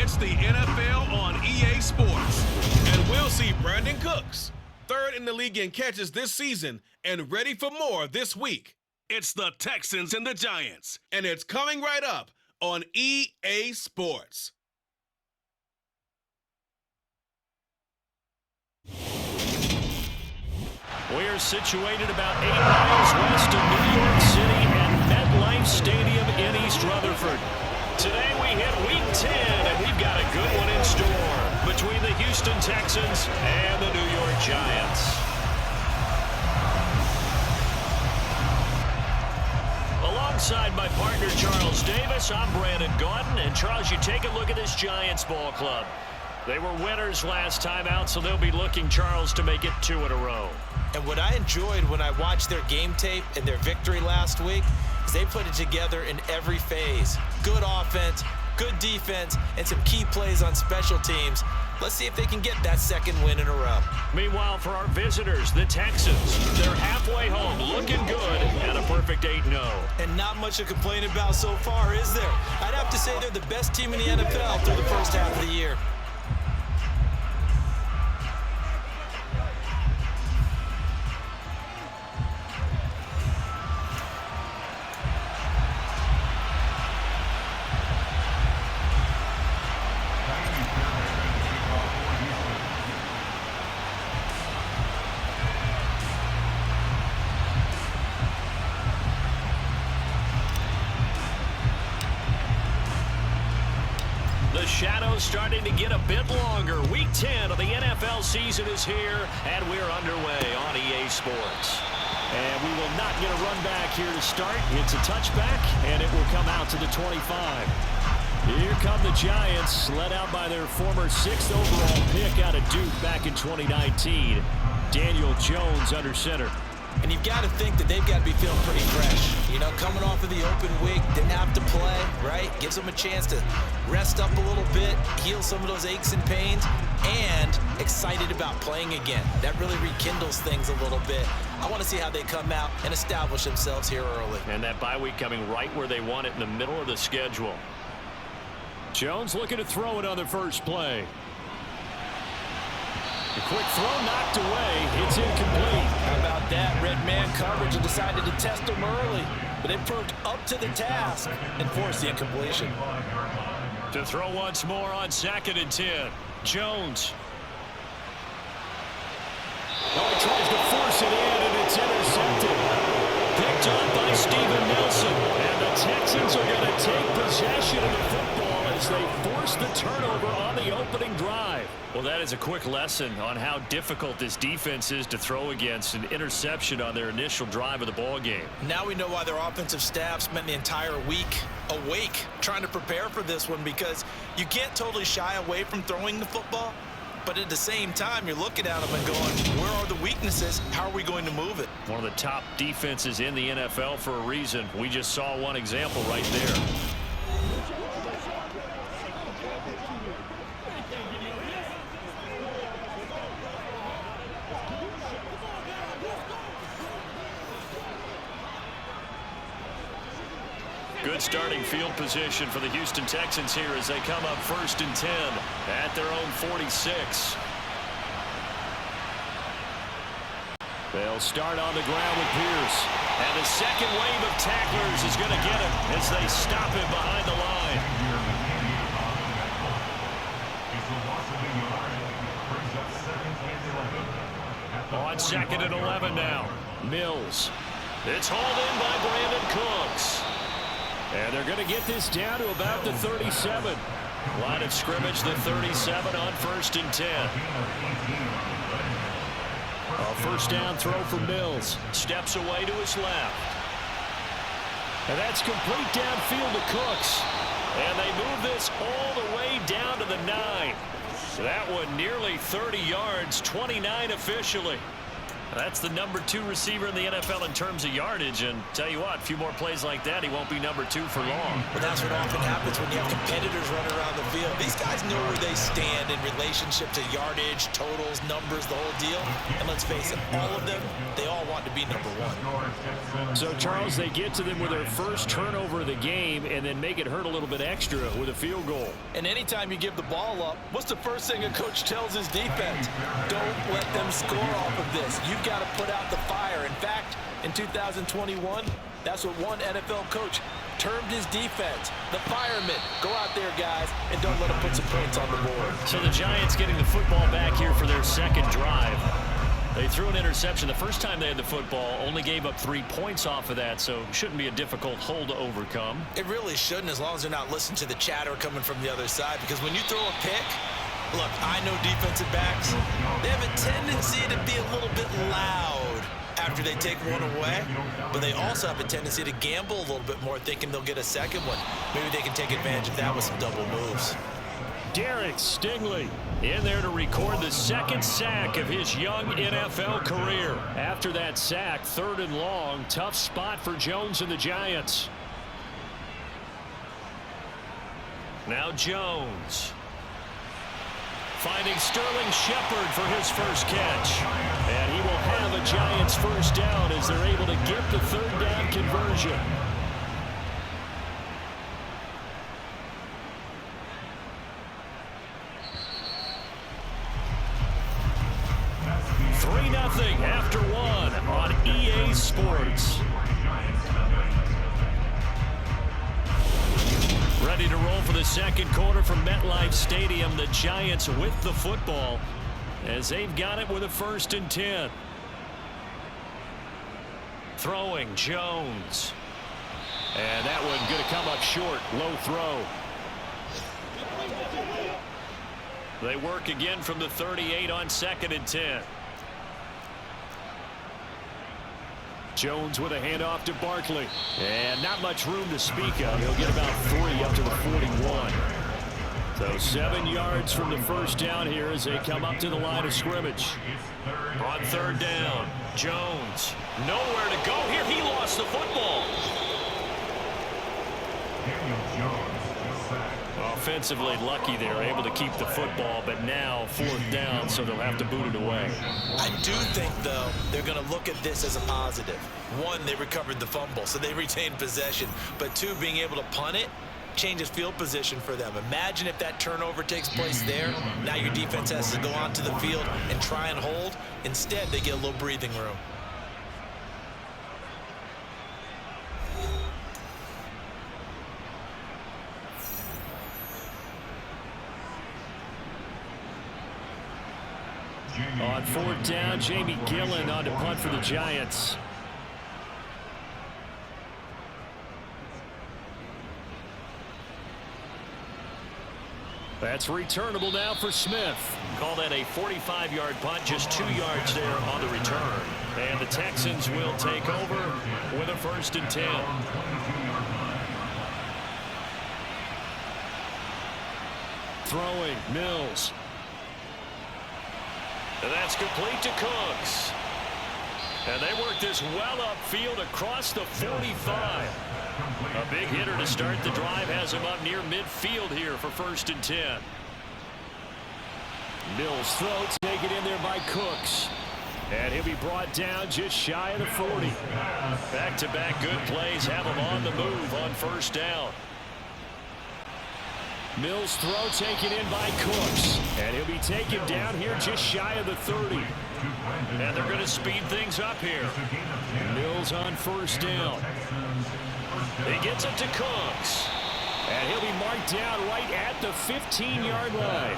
It's the NFL on EA Sports. And we'll see Brandon Cooks, third in the league in catches this season and ready for more this week. It's the Texans and the Giants, and it's coming right up on EA Sports. We are situated about 8 miles west of New York City and MetLife Stadium in East Rutherford. Today we hit Week 10, and we've got a good one in store between the Houston Texans and the New York Giants. Alongside my partner Charles Davis, I'm Brandon Gaudin. And Charles, you take a look at this Giants ball club. They were winners last time out, so they'll be looking, Charles, to make it 2 in a row. And what I enjoyed when I watched their game tape and their victory last week is they put it together in every phase. Good offense, good defense, and some key plays on special teams. Let's see if they can get that second win in a row. Meanwhile, for our visitors, the Texans, they're halfway home, looking good, and a perfect 8-0. And not much to complain about so far, is there? I'd have to say they're the best team in the NFL through the first half of the year. The shadow's starting to get a bit longer. Week 10 of the NFL season is here, and we're underway on EA Sports. And we will not get a run back here to start. It's a touchback, and it will come out to the 25. Here come the Giants, led out by their former 6th overall pick out of Duke back in 2019. Daniel Jones under center. And you've got to think that they've got to be feeling pretty fresh. You know, coming off of the open week, didn't have to play, right? Gives them a chance to rest up a little bit, heal some of those aches and pains, and excited about playing again. That really rekindles things a little bit. I want to see how they come out and establish themselves here early. And that bye week coming right where they want it, in the middle of the schedule. Jones looking to throw it on the first play. A quick throw knocked away. It's incomplete. How about that? Red man coverage and decided to test them early. But they proved up to the task and forced the incompletion. To throw once more on 2nd and 10. Jones. Oh, he tries to force it in, and it's intercepted. Picked up by Steven Nelson. And the Texans are going to take possession of the football as they force the turnover on the opening drive. Well, that is a quick lesson on how difficult this defense is to throw against. An interception on their initial drive of the ball game. Now we know why their offensive staff spent the entire week awake trying to prepare for this one, because you can't totally shy away from throwing the football, but at the same time you're looking at them and going, where are the weaknesses? How are we going to move it? One of the top defenses in the NFL for a reason. We just saw one example right there. Good starting field position for the Houston Texans here as they come up 1st and 10 at their own 46. They'll start on the ground with Pierce. And the second wave of tacklers is going to get him as they stop him behind the line. On 2nd and 11 now. Mills. It's hauled in by Brandon Cooks. And they're going to get this down to about the 37. Line of scrimmage, the 37 on 1st and 10. A first down throw for Mills. Steps away to his left. And that's complete downfield to Cooks. And they move this all the way down to the 9. That one nearly 30 yards, 29 officially. That's the number 2 receiver in the NFL in terms of yardage, and tell you what, a few more plays like that, he won't be number 2 for long. Well, that's what often happens when you have competitors running around the field. These guys know where they stand in relationship to yardage, totals, numbers, the whole deal. And let's face it, all of them, they all want to be number one. So, Charles, they get to them with their first turnover of the game and then make it hurt a little bit extra with a field goal. And anytime you give the ball up, what's the first thing a coach tells his defense? Don't let them score off of this. You've got to put out the fire. In fact, in 2021, that's what one NFL coach termed his defense, the firemen. Go out there, guys, and don't let them put some points on the board. So the Giants getting the football back here for their second drive. They threw an interception the first time they had the football, only gave up 3 points off of that, so shouldn't be a difficult hole to overcome. It really shouldn't, as long as they're not listening to the chatter coming from the other side, because when you throw a pick, look, I know defensive backs, they have a tendency to be a little bit loud after they take one away, but they also have a tendency to gamble a little bit more, thinking they'll get a second one. Maybe they can take advantage of that with some double moves. Derek Stingley in there to record the second sack of his young NFL career. After that sack, 3rd and long, tough spot for Jones and the Giants. Now Jones finding Sterling Shepard for his first catch. And he will have a Giants first down as they're able to get the 3rd down conversion. Nothing after 1 on EA Sports. Ready to roll for the second quarter from MetLife Stadium. The Giants with the football as they've got it with a 1st and 10. Throwing Jones. And that one going to come up short. Low throw. They work again from the 38 on 2nd and 10. Jones with a handoff to Barkley. And not much room to speak of. He'll get about 3 up to the 41. So 7 yards from the first down here as they come up to the line of scrimmage. On 3rd down, Jones. Nowhere to go here. He lost the football. Offensively lucky they're able to keep the football, but now 4th down, so they'll have to boot it away. I do think, though, they're going to look at this as a positive. 1, they recovered the fumble, so they retained possession. But 2, being able to punt it changes field position for them. Imagine if that turnover takes place there. Now your defense has to go onto the field and try and hold. Instead, they get a little breathing room. On 4th down, Jamie Gillen on to punt for the Giants. That's returnable now for Smith. Call that a 45-yard punt, just 2 yards there on the return. And the Texans will take over with a 1st and 10. Throwing, Mills. And that's complete to Cooks. And they work this well upfield across the 45. A big hitter to start the drive has him up near midfield here for 1st and 10. Mills throw, taken in there by Cooks. And he'll be brought down just shy of the 40. Back-to-back good plays have him on the move on 1st down. Mills throw taken in by Cooks. And he'll be taken down here just shy of the 30. And they're going to speed things up here. Mills on 1st down. He gets it to Cooks. And he'll be marked down right at the 15-yard line.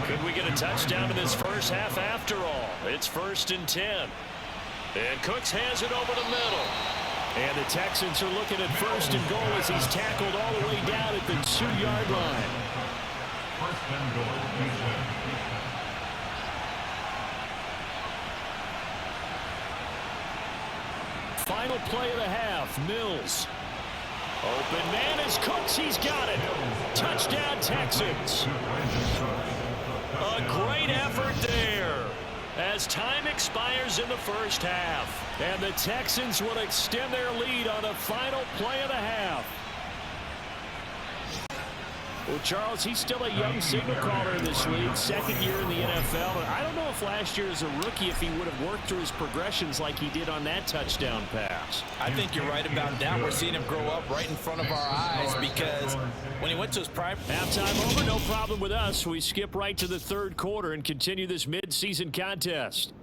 Could we get a touchdown in this first half after all? It's 1st and 10. And Cooks has it over the middle. And the Texans are looking at 1st and goal as he's tackled all the way down at the 2-yard line. Final play of the half, Mills. Open man is Cooks, he's got it. Touchdown Texans. A great effort there as time expires in the first half. And the Texans will extend their lead on the final play of the half. Well, Charles, he's still a young signal caller in this league, second year in the NFL. And I don't know if last year as a rookie, if he would have worked through his progressions like he did on that touchdown pass. I think you're right about that. We're seeing him grow up right in front of our eyes because when he went to his prime. Halftime over, no problem with us. We skip right to the third quarter and continue this mid-season contest.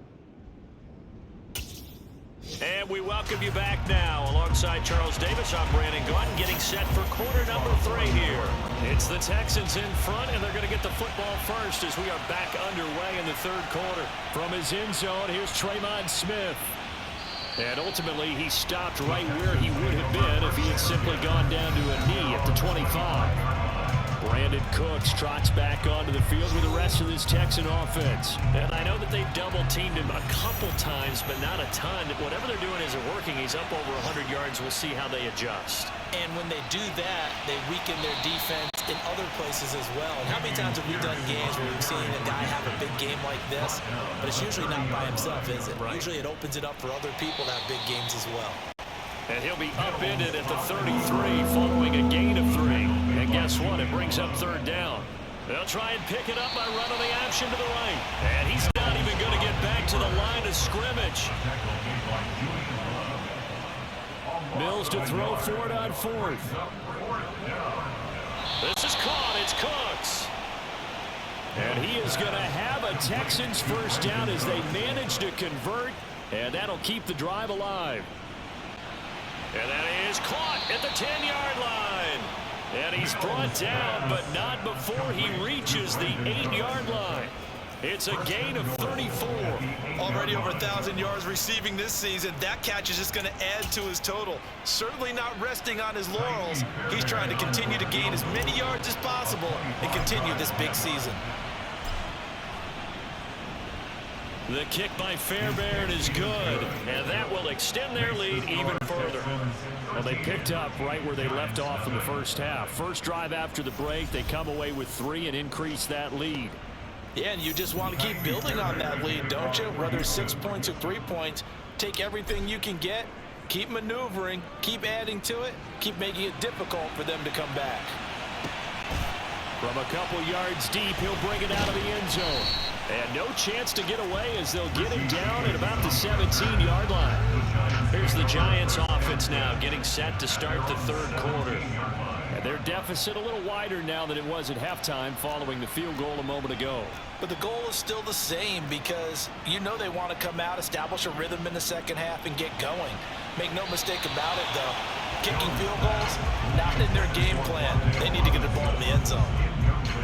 And we welcome you back now. Alongside Charles Davis, I'm Brandon Gaudin, getting set for quarter number 3 here. It's the Texans in front, and they're going to get the football first as we are back underway in the third quarter. From his end zone, here's Tremon Smith. And ultimately, he stopped right where he would have been if he had simply gone down to a knee at the 25. Brandon Cooks trots back onto the field with the rest of this Texan offense. And I know that they've double-teamed him a couple times, but not a ton. Whatever they're doing isn't working. He's up over 100 yards. We'll see how they adjust. And when they do that, they weaken their defense in other places as well. And how many times have we done games where we've seen a guy have a big game like this, but it's usually not by himself, is it? Right. Usually it opens it up for other people to have big games as well. And he'll be upended at the 33 following a gain of 3. And guess what? It brings up third down. They'll try and pick it up by running the option to the right. And he's not even going to get back to the line of scrimmage. Mills to throw for it on 4th. This is caught. It's Cooks. And he is going to have a Texans first down as they manage to convert. And that'll keep the drive alive. And that is caught at the 10-yard line. And he's brought down, but not before he reaches the 8-yard line. It's a gain of 34. Already over 1,000 yards receiving this season. That catch is just going to add to his total. Certainly not resting on his laurels. He's trying to continue to gain as many yards as possible and continue this big season. The kick by Fairbairn is good, and that will extend their lead even further. Well, they picked up right where they left off in the first half. First drive after the break, they come away with 3 and increase that lead. Yeah, and you just want to keep building on that lead, don't you? Whether it's 6 points or 3 points, take everything you can get, keep maneuvering, keep adding to it, keep making it difficult for them to come back. From a couple yards deep, he'll bring it out of the end zone. And no chance to get away as they'll get him down at about the 17-yard line. Here's the Giants offense now getting set to start the third quarter. And their deficit a little wider now than it was at halftime following the field goal a moment ago. But the goal is still the same because you know they want to come out, establish a rhythm in the second half, and get going. Make no mistake about it, though. Kicking field goals, not in their game plan. They need to get the ball in the end zone.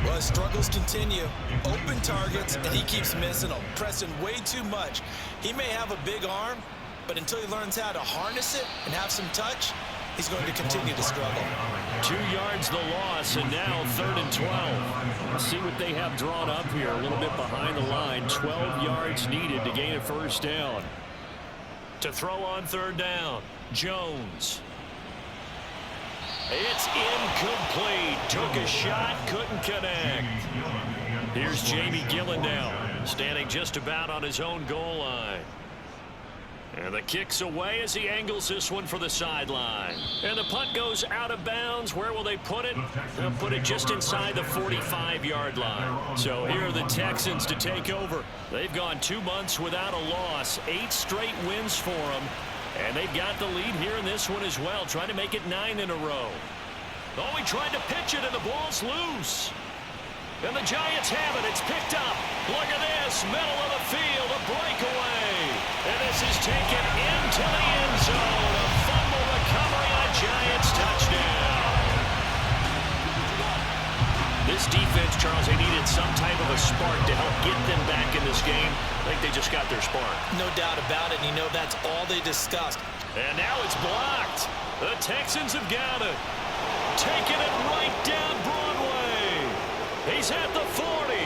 Well, his struggles continue. Open targets, and he keeps missing them, pressing way too much. He may have a big arm, but until he learns how to harness it and have some touch, he's going to continue to struggle. 2 yards the loss, and now 3rd and 12. Let's see what they have drawn up here. A little bit behind the line. 12 yards needed to gain a first down. To throw on third down, Jones. It's incomplete. Took a shot, couldn't connect. Here's Jamie Gillen now, standing just about on his own goal line. And the kick's away as he angles this one for the sideline. And the punt goes out of bounds. Where will they put it? They'll put it just inside the 45-yard line. So here are the Texans to take over. They've gone 2 months without a loss. 8 straight wins for them. And they've got the lead here in this one as well, trying to make it 9 in a row. Oh, he tried to pitch it, and the ball's loose. And the Giants have it. It's picked up. Look at this. Middle of the field, a breakaway. And this is taken into the end zone. A fumble recovery, a Giants touchdown. This defense, Charles, they needed some type of a spark to help get them back in this game. I think they just got their spark. No doubt about it. And you know that's all they discussed. And now it's blocked. The Texans have got it. Taking it right down Broadway. He's at the 40,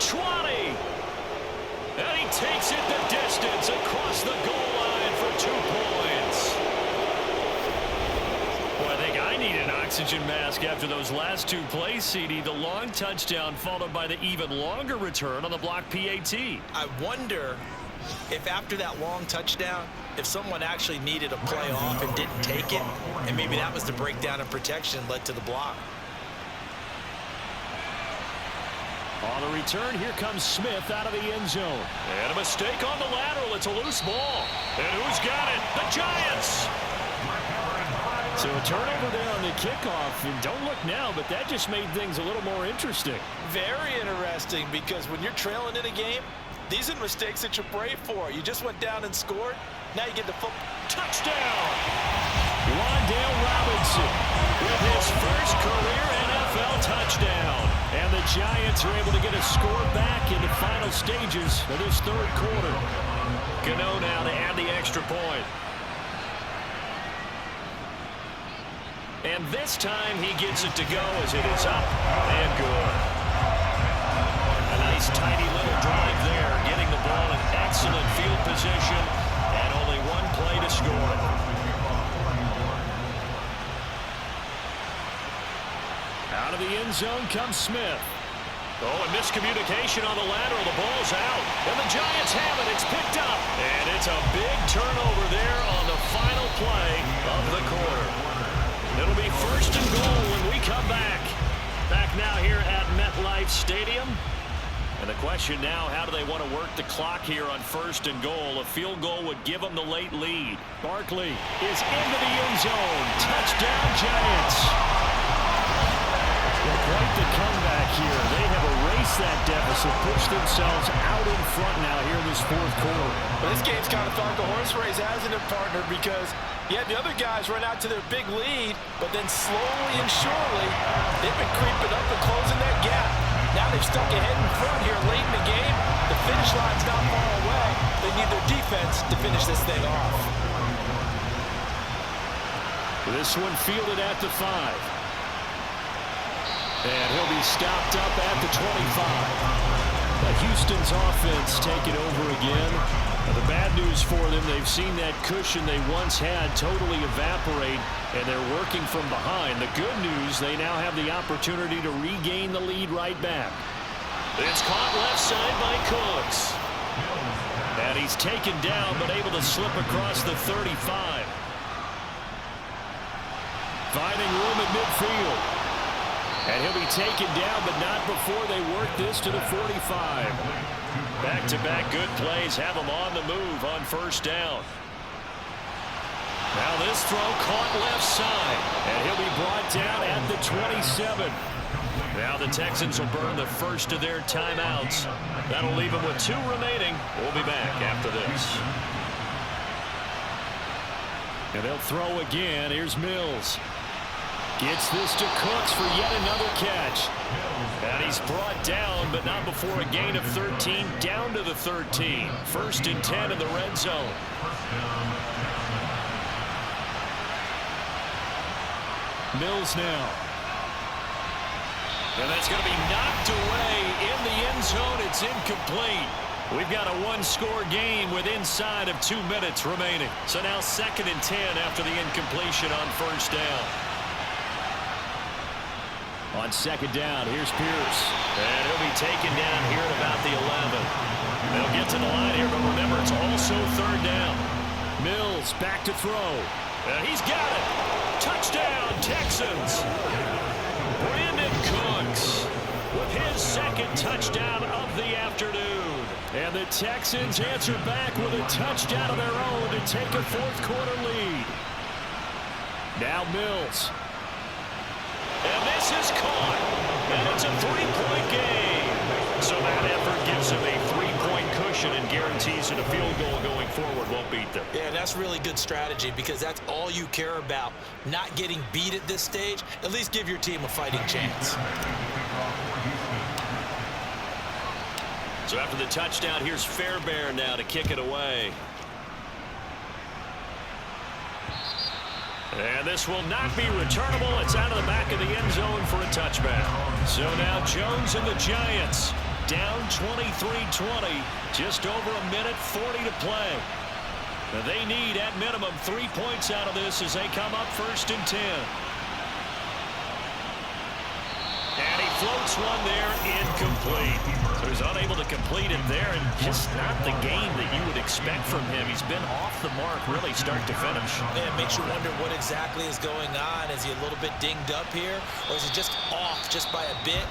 20. And he takes it the distance across the goal line for 2 points. Boy, I think I need an oxygen mask after those last 2 plays, CD. The long touchdown followed by the even longer return on the block PAT. I wonder if after that long touchdown, if someone actually needed a play off and didn't take it, and maybe that was the breakdown in protection led to the block. On the return, here comes Smith out of the end zone. And a mistake on the lateral. It's a loose ball. And who's got it? The Giants! So a turnover there on the kickoff. And don't look now, but that just made things a little more interesting. Very interesting, because when you're trailing in a game, these are mistakes that you pray for. You just went down and scored. Now you get the football. Touchdown! Wan'Dale Robinson with his first career NFL touchdown. And the Giants are able to get a score back in the final stages of this third quarter. Gano now to add the extra point. And this time he gets it to go as it is up and good. A nice tidy little drive there, getting the ball in excellent field position and only one play to score it. Out of the end zone comes Smith. Oh, and miscommunication on the lateral. The ball's out. And the Giants have it. It's picked up. And it's a big turnover there on the final play of the quarter. It'll be first and goal when we come back. Back now here at MetLife Stadium. And the question now, how do they want to work the clock here on first and goal? A field goal would give them the late lead. Barkley is into the end zone. Touchdown, Giants. Well, quite the comeback here. They have erased that deficit, pushed themselves out in front now here in this fourth quarter. Well, this game's kind of felt like a horse race, hasn't it, partner? Because you had the other guys run out to their big lead, but then slowly and surely, they've been creeping up and closing that gap. Now they've stuck ahead in front here late in the game. The finish line's not far away. They need their defense to finish this thing off. This one fielded at the 5. And he'll be stopped up at the 25. Houston's offense taking over again. The bad news for them, they've seen that cushion they once had totally evaporate, and they're working from behind. The good news, they now have the opportunity to regain the lead right back. It's caught left side by Cooks. And he's taken down, but able to slip across the 35. Finding room at midfield. And he'll be taken down, but not before they work this to the 45. Back-to-back good plays have him on the move on first down. Now this throw caught left side, and he'll be brought down at the 27. Now the Texans will burn the first of their timeouts. That'll leave them with 2 remaining. We'll be back after this. And they'll throw again. Here's Mills. Gets this to Cooks for yet another catch. And he's brought down, but not before a gain of 13, down to the 13. First and 10 in the red zone. Mills now. And that's going to be knocked away in the end zone. It's incomplete. We've got a one-score game with inside of 2 minutes remaining. So now 2nd and 10 after the incompletion on first down. On second down, here's Pierce. And he'll be taken down here at about the 11. They'll get to the line here, but remember, it's also 3rd down. Mills back to throw. And he's got it. Touchdown, Texans. Brandon Cooks with his 2nd touchdown of the afternoon. And the Texans answer back with a touchdown of their own to take a 4th quarter lead. Now Mills. And this is caught. And it's a 3-point game. So that effort gives him a 3-point cushion and guarantees that a field goal going forward won't beat them. Yeah, that's really good strategy, because that's all you care about. Not getting beat at this stage. At least give your team a fighting chance. So after the touchdown, here's Fairbairn now to kick it away. And this will not be returnable. It's out of the back of the end zone for a touchback. So now Jones and the Giants down 23-20. Just over a minute 40 to play. Now they need, at minimum, 3 points out of this as they come up 1st and 10. And he floats one there, incomplete. So he's unable to complete it there, and just not the game that you would expect from him. He's been off the mark really start to finish. Yeah, it makes you wonder what exactly is going on. Is he a little bit dinged up here, or is he just off just by a bit?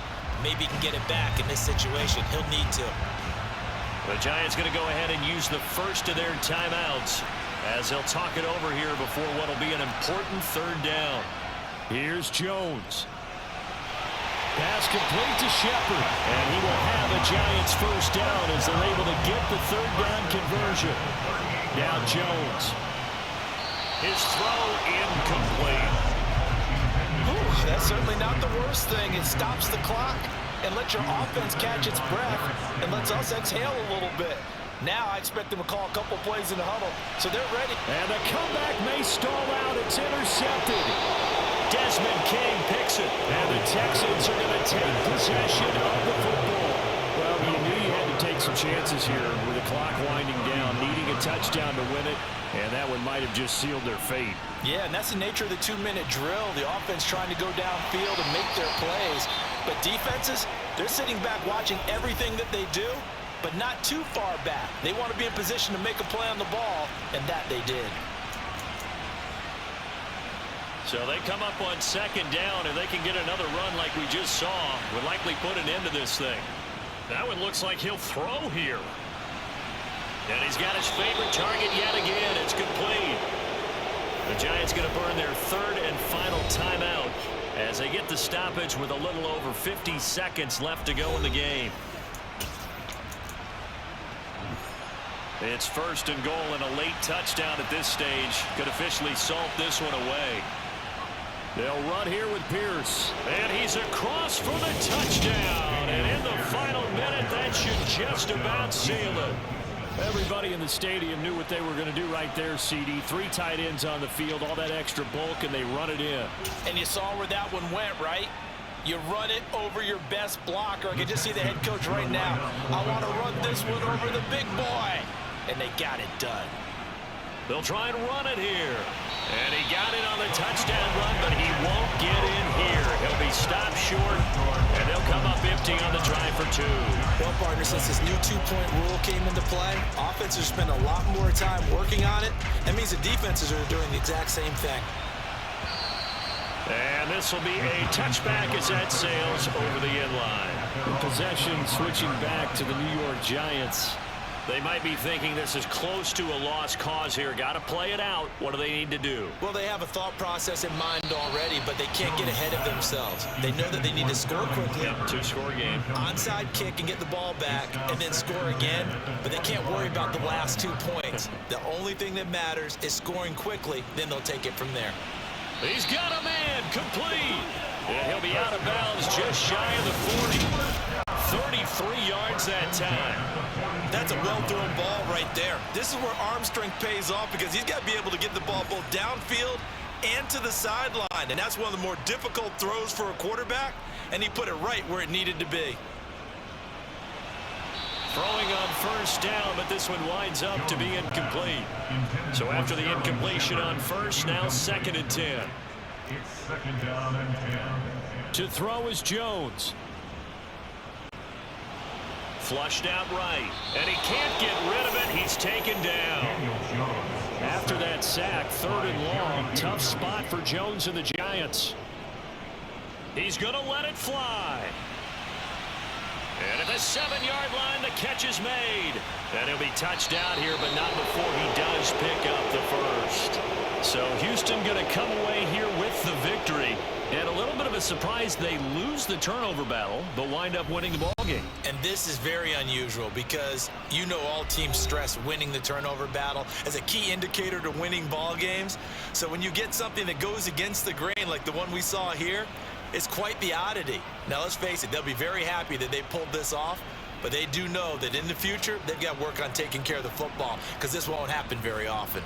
maybe he can get it back in this situation. He'll need to. The Giants going to go ahead and use the first of their timeouts as they'll talk it over here before what will be an important third down. Here's Jones. Pass complete to Shepard. And he will have a Giants first down as they're able to get the third down conversion. Now Jones. His throw incomplete. Ooh, that's certainly not the worst thing. It stops the clock and lets your offense catch its breath and lets us exhale a little bit. Now I expect them to call a couple plays in the huddle, so they're ready. And the comeback may stall out. It's intercepted. Desmond King picks it. And the Texans are going to take possession of the football. Well, you knew you had to take some chances here with the clock winding down, needing a touchdown to win it, and that one might have just sealed their fate. Yeah, and that's the nature of the 2-minute drill. The offense trying to go downfield and make their plays. But defenses, they're sitting back watching everything that they do, but not too far back. They want to be in position to make a play on the ball, and that they did. So they come up on second down, and they can get another run like we just saw. Would likely put an end to this thing. That one looks like he'll throw here. And he's got his favorite target yet again. It's complete. The Giants going to burn their third and final timeout as they get the stoppage with a little over 50 seconds left to go in the game. It's first and goal, and a late touchdown at this stage could officially salt this one away. They'll run here with Pierce. And he's across for the touchdown. And in the final minute, that should just about seal it. Everybody in the stadium knew what they were going to do right there, CD. 3 tight ends on the field, all that extra bulk, and they run it in. And you saw where that one went, right? You run it over your best blocker. I can just see the head coach right now. I want to run this one over the big boy. And they got it done. They'll try and run it here. And he got it on the touchdown run, but he won't get in here. He'll be stopped short, and they'll come up empty on the try for 2. Well, partner, since this new 2-point rule came into play, offenses spend a lot more time working on it. That means the defenses are doing the exact same thing. And this will be a touchback as that sails over the end line. Possession switching back to the New York Giants. They might be thinking this is close to a lost cause here. Got to play it out. What do they need to do? Well, they have a thought process in mind already, but they can't get ahead of themselves. They know that they need to score quickly. Yep, 2-score game. Onside kick and get the ball back and then score again, but they can't worry about the last 2 points. The only thing that matters is scoring quickly, then they'll take it from there. He's got a man, complete. And he'll be out of bounds just shy of the 40. 33 yards that time. That's a well-thrown ball right there. This is where arm strength pays off because he's got to be able to get the ball both downfield and to the sideline. And that's one of the more difficult throws for a quarterback, and he put it right where it needed to be. Throwing on first down, but this one winds up to be incomplete. So after the incompletion on first, now 2nd and 10. It's 2nd down and 10. To throw is Jones. Flushed out right, and he can't get rid of it. He's taken down. After that sack, 3rd and long, tough spot for Jones and the Giants. He's going to let it fly. And at the 7-yard line, the catch is made. And he'll be touched out here, but not before he does pick up the first. So Houston going to come away here with the victory. And a little bit of a surprise, they lose the turnover battle, but wind up winning the ballgame. And this is very unusual because you know all teams stress winning the turnover battle as a key indicator to winning ball games. So when you get something that goes against the grain like the one we saw here, it's quite the oddity. Now let's face it, they'll be very happy that they pulled this off, but they do know that in the future they've got to work on taking care of the football because this won't happen very often.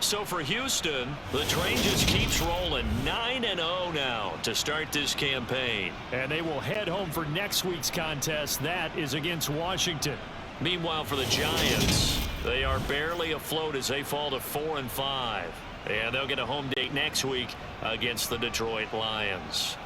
So for Houston, the train just keeps rolling. 9-0 now to start this campaign. And they will head home for next week's contest. That is against Washington. Meanwhile, for the Giants, they are barely afloat as they fall to 4-5. And they'll get a home date next week against the Detroit Lions.